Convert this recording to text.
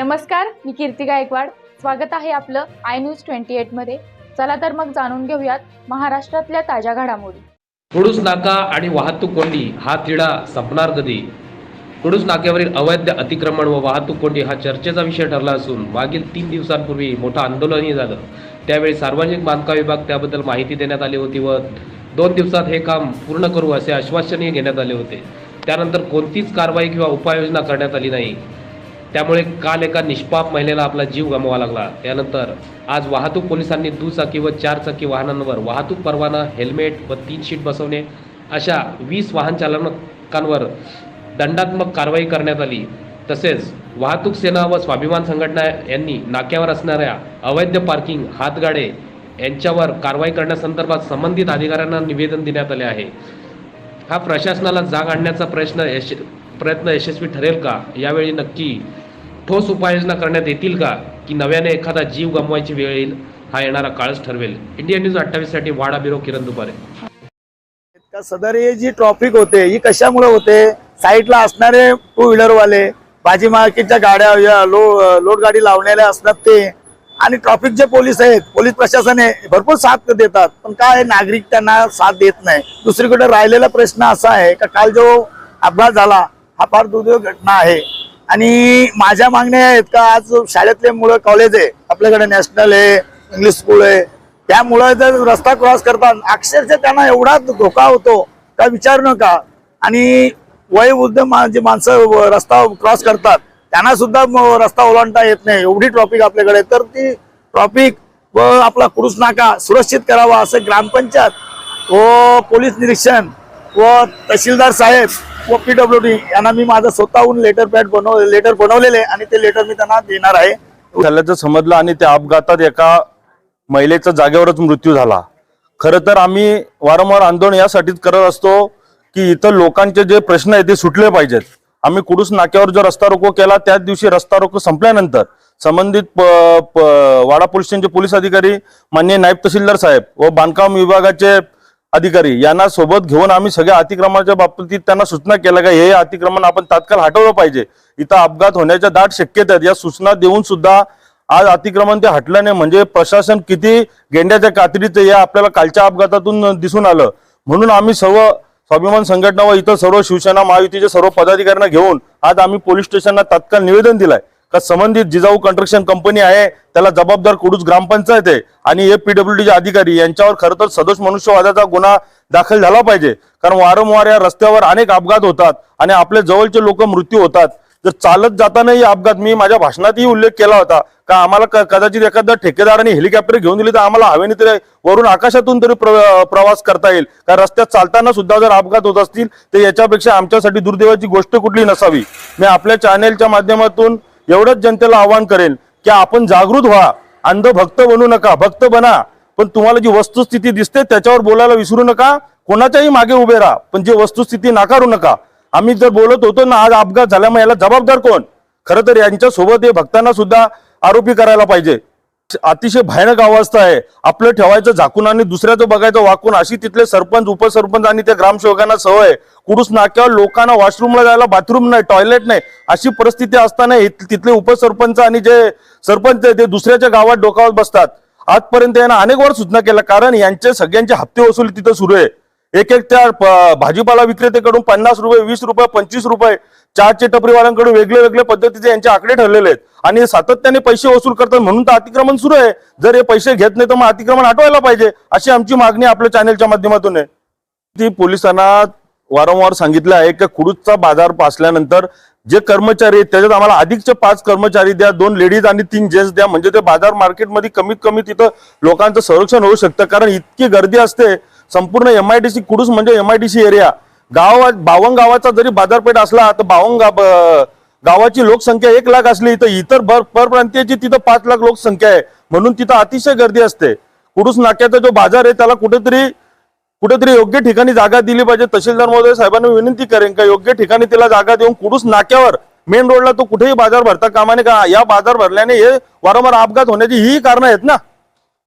नमस्कार, मी कीर्ती गायकवाड। स्वागत आहे आपलं आय न्यूज 28 मध्ये। चला तर मग जाणून घेऊयात महाराष्ट्रातल्या ताज्या घडामोडी। कुडूस नाका आणि वाहतूक कोंडी हा तिढा संपणार कधी? कुडूस नाक्यावरील अवैध अतिक्रमण व वाहतूक कोंडी हा चर्चेचा विषय ठरला असून मागील 3 दिवसांपूर्वी मोठं आंदोलनही झालं। त्यावेळी सार्वजनिक बांधकाम विभाग त्याबद्दल माहिती देण्यात आली होती व 2 दिवसात हे काम पूर्ण करू असे आश्वासनही घेण्यात आले होते। त्यानंतर कोणतीच कारवाई किंवा उपाययोजना करण्यात आली नाही। त्यामुळे काल एका निष्पाप महिलेला आपला जीव गमवावा लागला। त्यानंतर आज वाहतूक पोलिसांनी दुचाकी व 4 चाकी वाहनांवर वाहतूक परवाना, हेल्मेट व 3 शीट बसवणे अशा 20 वाहन चालकांवर दंडात्मक कारवाई करण्यात आली। तसेच वाहतूक सेना व स्वाभिमान संघटना यांनी नाक्यावर असणाऱ्या अवैध पार्किंग, हातगाडे यांच्यावर कारवाई करण्यासंदर्भात संबंधित अधिकाऱ्यांना निवेदन देण्यात आले आहे। हा प्रशासनाला जाग आणण्याचा प्रयत्न यशस्वी ठरेल का? यावेळी नक्की ठोस उपाययोजना करण्यात येतील का, की नव्याने एखादा जीव गमवायची वेळ येईल? हा येणारा काळच ठरवेल। इंडिया न्यूज 28 साठी वाडा ब्युरो किरण दुपारे। सदर ही जी ट्रॉफिक होते ही कशामुळे होते? साईडला असणारे 2 व्हीलर वाले, भाजी मार्केटच्या गाड्या, लोड गाडी लावलेल्या असतात ते, आणि ट्रॉफिक जे पोलीस आहेत, पोलीस प्रशासन आहे, भरपूर साथ देतात, पण काय नागरिक त्यांना साथ देत नाही। दुसरीकडे राहिलेला प्रश्न असा आहे का काल जो अपघात झाला हा फार दुर्दैवी घटना आहे आणि माझ्या मागण्या आहेत का आज शाळेतले मुलं, कॉलेज आहे आपल्याकडे, नॅशनल आहे, इंग्लिश स्कूल आहे, त्यामुळे जर रस्ता क्रॉस करतात अक्षरशः त्यांना एवढा धोका होतो का विचारू नका। आणि वयोवृद्ध जे माणसं रस्ता क्रॉस करतात त्यांना सुद्धा रस्ता ओलांडता येत नाही, एवढी ट्रॉफिक आपल्याकडे। तर ती ट्रॉफिक व आपला कुडूस नाका सुरक्षित करावा असं ग्रामपंचायत व पोलीस निरीक्षण व तहसीलदार साहेब व PWD यांना मी माझं स्वतःहून लेटर बनवलेले आणि ते लेटर मी त्यांना देणार आहे। झाल्याचं समजलं आणि त्या अपघातात एका महिलेचा जागेवरच मृत्यू झाला। खरं तर आम्ही वारंवार आंदोलन यासाठीच करत असतो की इथं लोकांचे जे प्रश्न आहेत ते सुटले पाहिजेत। आम्ही कुडूस नाक्यावर जो रस्ता रोको केला त्याच दिवशी रस्ता रोको संपल्यानंतर संबंधित वाडा पोलीस स्टेशनचे पोलीस अधिकारी, माननीय नायब तहसीलदार साहेब व बांधकाम विभागाचे अधिकारी यांना सोबत घेऊन आम्ही सगळ्या अतिक्रमणाच्या बाबतीत त्यांना सूचना केल्या का हे अतिक्रमण आपण तात्काळ हटवलं पाहिजे, इथं अपघात होण्याच्या दाट शक्यता आहेत। या सूचना देऊन सुद्धा आज अतिक्रमण ते हटलं नाही म्हणजे प्रशासन किती गेंड्याच्या कातडीचं या आपल्याला कालच्या अपघातातून दिसून आलं। म्हणून आम्ही सर्व स्वाभिमान संघटना व इतर सर्व शिवसेना महायुतीचे सर्व पदाधिकाऱ्यांना घेऊन आज आम्ही पोलीस स्टेशनला तात्काळ निवेदन दिलंय का संबंधित जिजाऊ कंस्ट्रक्शन कंपनी आहे त्याला जबाबदार कुडूस ग्रामपंचायत आहे आणि हे PWDचे अधिकारी यांच्यावर खरं तर सदोष मनुष्यवादाचा गुन्हा दाखल झाला पाहिजे। कारण वारंवार या रस्त्यावर अनेक अपघात होतात आणि आपले जवळचे लोक मृत्यू होतात। जर चालत जातानाही अपघात, मी माझ्या भाषणातही उल्लेख केला होता का आम्हाला कदाचित एखादा ठेकेदाराने हेलिकॉप्टर घेऊन दिली तर आम्हाला हवेने तरी वरून आकाशातून तरी प्रवास करता येईल। कारण रस्त्यात चालताना सुद्धा जर अपघात होत असतील तर याच्यापेक्षा आमच्यासाठी दुर्दैवाची गोष्ट कुठली नसावी। मी आपल्या चॅनेलच्या माध्यमातून एवढंच जनतेला आवाहन करेन की आपण जागृत व्हा, अंध भक्त बनू नका, भक्त बना, पण तुम्हाला जी वस्तुस्थिती दिसते त्याच्यावर बोलायला विसरू नका, कोणाच्याही मागे उभे राहा, पण जी वस्तुस्थिती नाकारू नका। आम्ही जर बोलत होतो ना आज अपघात झाल्यामुळे याला जबाबदार कोण? खरं तर यांच्या सोबत हे भक्तांना सुद्धा आरोपी करायला पाहिजे। अतिशय भयानक अवस्था आहे, आपलं ठेवायचं झाकून आणि दुसऱ्याचं बघायचं वाकून, अशी तिथले सरपंच, उपसरपंच आणि त्या ग्रामसेवकांना सवय। कुडूस नाक्यावर लोकांना वॉशरूमला जायला बाथरूम नाही, टॉयलेट नाही, अशी परिस्थिती असताना तिथले उपसरपंच आणि जे सरपंच आहे ते दुसऱ्याच्या गावात डोकावत बसतात। आजपर्यंत यांना अनेक वर सूचना केल्या, कारण यांचे सगळ्यांचे हप्ते वसुली तिथं सुरू आहे। एक त्या भाजीपाला विक्रेतेकडून 50 रुपये, 20 रुपये, 25 रुपये, चहाचे टपरीवाल्यांकडून वेगळे वेगळे पद्धतीचे यांचे आकडे ठरलेले आहेत आणि सातत्याने पैसे वसूल करतात, म्हणून तर अतिक्रमण सुरू आहे। जर हे पैसे घेत नाही तर मग अतिक्रमण हटवायला पाहिजे, अशी आमची मागणी आपल्या चॅनेलच्या माध्यमातून आहे। ती पोलिसांना वारंवार सांगितलं आहे की कुडूसचा बाजार पासल्यानंतर जे कर्मचारी आहेत त्याच्यात आम्हाला अधिकचे 5 कर्मचारी द्या, 2 लेडीज आणि 3 जेंट्स द्या, म्हणजे ते बाजार मार्केटमध्ये कमीत कमी तिथं लोकांचं संरक्षण होऊ शकतं। कारण इतकी गर्दी असते, संपूर्ण MIDC कुडूस म्हणजे MIDC एरिया, 52 गावाचा जरी बाजारपेठ असला तर 52 गावाची लोकसंख्या 1 लाख असली तर इतर परप्रांतीयाची तिथं 5 लाख लोकसंख्या आहे, म्हणून तिथं अतिशय गर्दी असते। कुडूस नाक्याचा जो बाजार आहे त्याला कुठेतरी योग्य ठिकाणी जागा दिली पाहिजे। तहसीलदार महोदय साहेबांना विनंती करेन का योग्य ठिकाणी तिला जागा देऊन कुडूस नाक्यावर मेन रोडला तो कुठेही बाजार भरता कामा नये का, या बाजार भरल्याने हे वारंवार अपघात होण्याची ही कारणं आहेत ना।